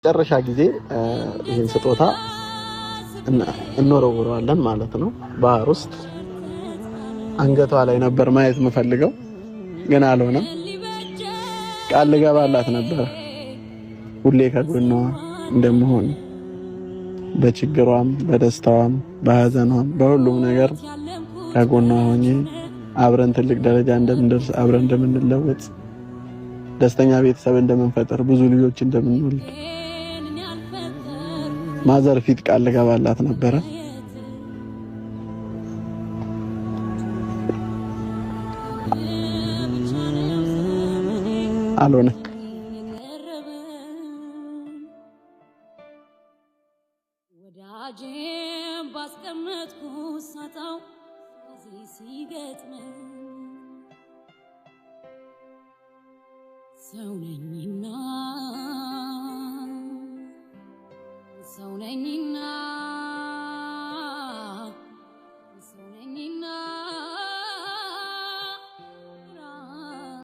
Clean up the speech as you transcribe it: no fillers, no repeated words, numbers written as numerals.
ለመጨረሻ ጊዜ ይሄን ስጦታ እንወረውረዋለን ማለት ነው ባህር ውስጥ። አንገቷ ላይ ነበር ማየት የምፈልገው ግን አልሆነም። ቃል ልገባላት ነበር ሁሌ ከጎኗ እንደምሆን፣ በችግሯም በደስታዋም በሐዘኗም በሁሉም ነገር ከጎኗ ሆኜ አብረን ትልቅ ደረጃ እንደምንደርስ፣ አብረን እንደምንለወጥ፣ ደስተኛ ቤተሰብ እንደምንፈጥር፣ ብዙ ልጆች እንደምንወልድ ማዘር ፊት ቃል ልገባላት ነበረ። አልሆነም። ወዳጄም ባስቀመጥኩ ሳጣው እዚህ ሲገጥመኝ ሰው ነኝና